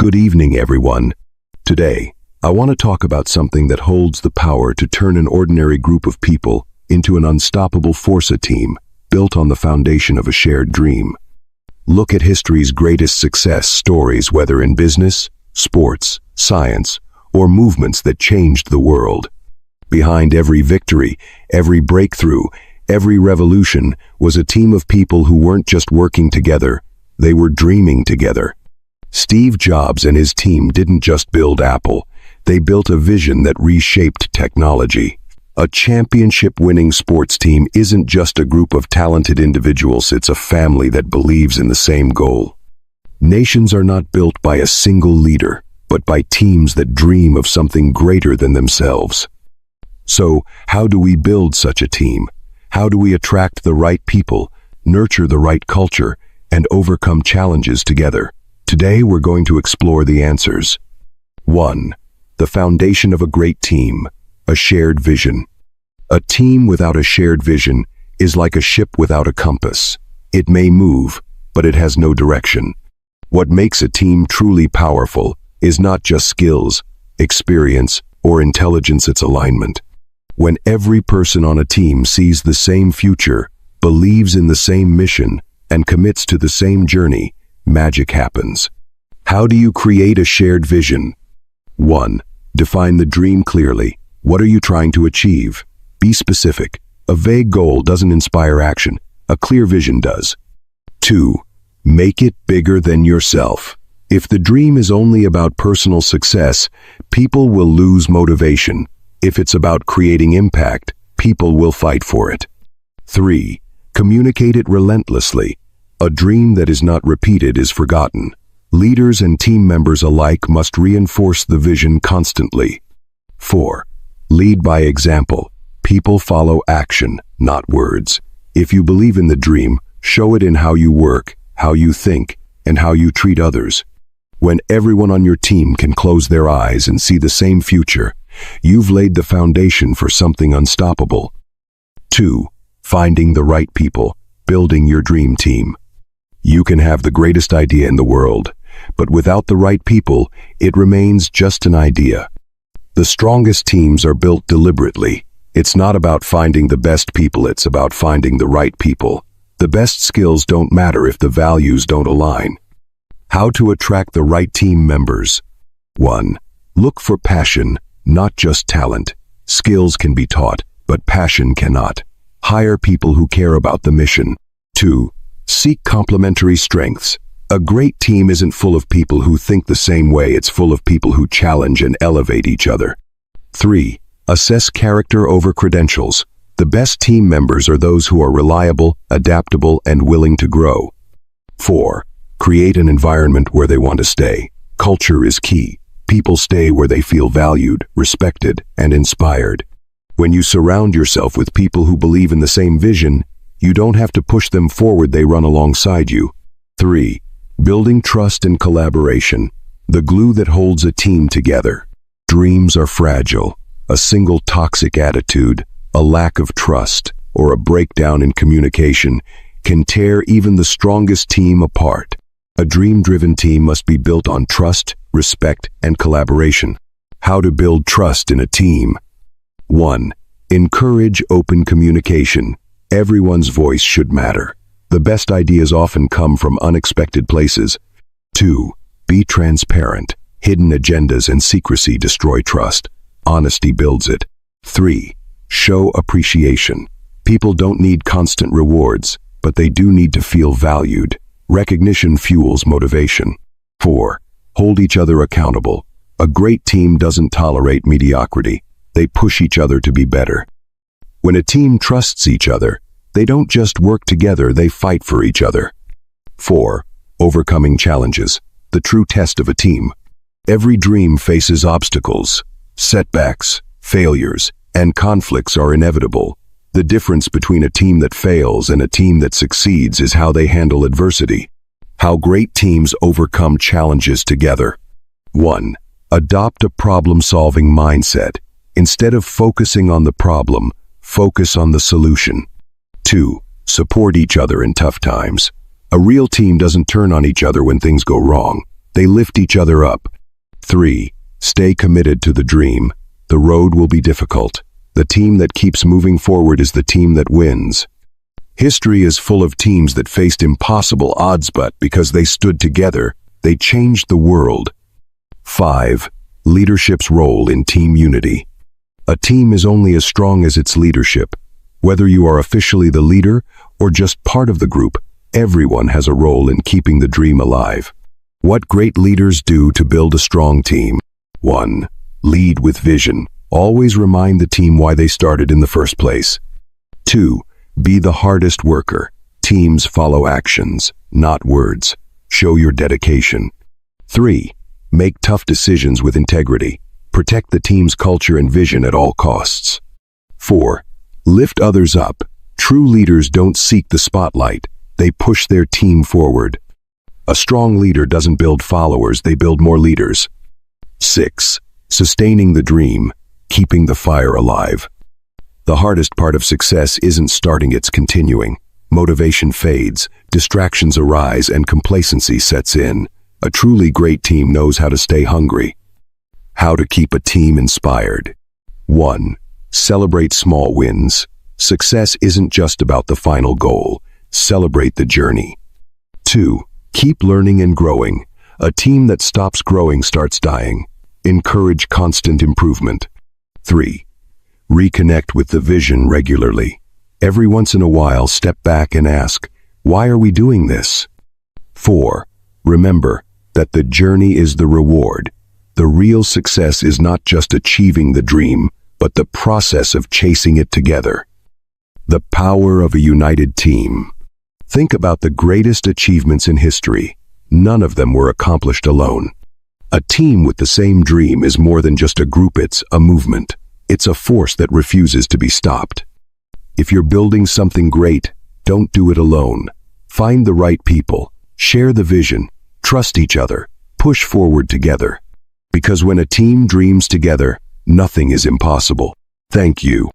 Good evening, everyone. Today, I want to talk about something that holds the power to turn an ordinary group of people into an unstoppable force, a team built on the foundation of a shared dream. Look at history's greatest success stories, whether in business, sports, science, or movements that changed the world. Behind every victory, every breakthrough, every revolution was a team of people who weren't just working together, they were dreaming together. Steve Jobs and his team didn't just build Apple, they built a vision that reshaped technology. A championship-winning sports team isn't just a group of talented individuals, it's a family that believes in the same goal. Nations are not built by a single leader, but by teams that dream of something greater than themselves. So, how do we build such a team? How do we attract the right people, nurture the right culture, and overcome challenges together? Today we're going to explore the answers. 1. The foundation of a great team, a shared vision. A team without a shared vision is like a ship without a compass. It may move, but it has no direction. What makes a team truly powerful is not just skills, experience, or intelligence, it's alignment. When every person on a team sees the same future, believes in the same mission, and commits to the same journey, magic happens. How do you create a shared vision? 1. Define the dream clearly. What are you trying to achieve? Be specific. A vague goal doesn't inspire action. A clear vision does. 2. Make it bigger than yourself. If the dream is only about personal success, people will lose motivation. If it's about creating impact, people will fight for it. 3. Communicate it relentlessly. A dream that is not repeated is forgotten. Leaders and team members alike must reinforce the vision constantly. 4. Lead by example. People follow action, not words. If you believe in the dream, show it in how you work, how you think, and how you treat others. When everyone on your team can close their eyes and see the same future, you've laid the foundation for something unstoppable. 2. Finding the right people, building your dream team. You can have the greatest idea in the world, but without the right people, it remains just an idea. The strongest teams are built deliberately. It's not about finding the best people, it's about finding the right people. The best skills don't matter if the values don't align. How to attract the right team members? 1. Look for passion, not just talent. Skills can be taught, but passion cannot. Hire people who care about the mission. 2. Seek complementary strengths. A great team isn't full of people who think the same way, it's full of people who challenge and elevate each other. 3. Assess character over credentials. The best team members are those who are reliable, adaptable, and willing to grow. 4. Create an environment where they want to stay. Culture is key. People stay where they feel valued, respected, and inspired. When you surround yourself with people who believe in the same vision, you don't have to push them forward, they run alongside you. 3. Building trust and collaboration. The glue that holds a team together. Dreams are fragile. A single toxic attitude, a lack of trust, or a breakdown in communication can tear even the strongest team apart. A dream-driven team must be built on trust, respect, and collaboration. How to build trust in a team? 1. Encourage open communication. Everyone's voice should matter. The best ideas often come from unexpected places. 2. Be transparent. Hidden agendas and secrecy destroy trust. Honesty builds it. 3. Show appreciation. People don't need constant rewards, but they do need to feel valued. Recognition fuels motivation. 4. Hold each other accountable. A great team doesn't tolerate mediocrity. They push each other to be better. When a team trusts each other, they don't just work together, they fight for each other. 4. Overcoming challenges. The true test of a team. Every dream faces obstacles. Setbacks, failures, and conflicts are inevitable. The difference between a team that fails and a team that succeeds is how they handle adversity. How great teams overcome challenges together. 1. Adopt a problem-solving mindset. Instead of focusing on the problem, focus on the solution. 2. Support each other in tough times. A real team doesn't turn on each other when things go wrong. They lift each other up. 3. Stay committed to the dream. The road will be difficult. The team that keeps moving forward is the team that wins. History is full of teams that faced impossible odds, but because they stood together, they changed the world. 5. Leadership's role in team unity. A team is only as strong as its leadership. Whether you are officially the leader or just part of the group, everyone has a role in keeping the dream alive. What great leaders do to build a strong team. 1. Lead with vision. Always remind the team why they started in the first place. 2. Be the hardest worker. Teams follow actions, not words. Show your dedication. 3. Make tough decisions with integrity. Protect the team's culture and vision at all costs. 4. Lift others up. True leaders don't seek the spotlight. They push their team forward. A strong leader doesn't build followers, they build more leaders. 6. Sustaining the dream. Keeping the fire alive. The hardest part of success isn't starting, it's continuing. Motivation fades, distractions arise, and complacency sets in. A truly great team knows how to stay hungry. How to keep a team inspired. 1. Celebrate small wins. Success isn't just about the final goal. Celebrate the journey. 2. Keep learning and growing. A team that stops growing starts dying. Encourage constant improvement. 3. Reconnect with the vision regularly. Every once in a while, step back and ask, why are we doing this? 4. Remember that the journey is the reward. The real success is not just achieving the dream, but the process of chasing it together. The power of a united team. Think about the greatest achievements in history. None of them were accomplished alone. A team with the same dream is more than just a group, it's a movement. It's a force that refuses to be stopped. If you're building something great, don't do it alone. Find the right people, share the vision, trust each other, push forward together. Because when a team dreams together, nothing is impossible. Thank you.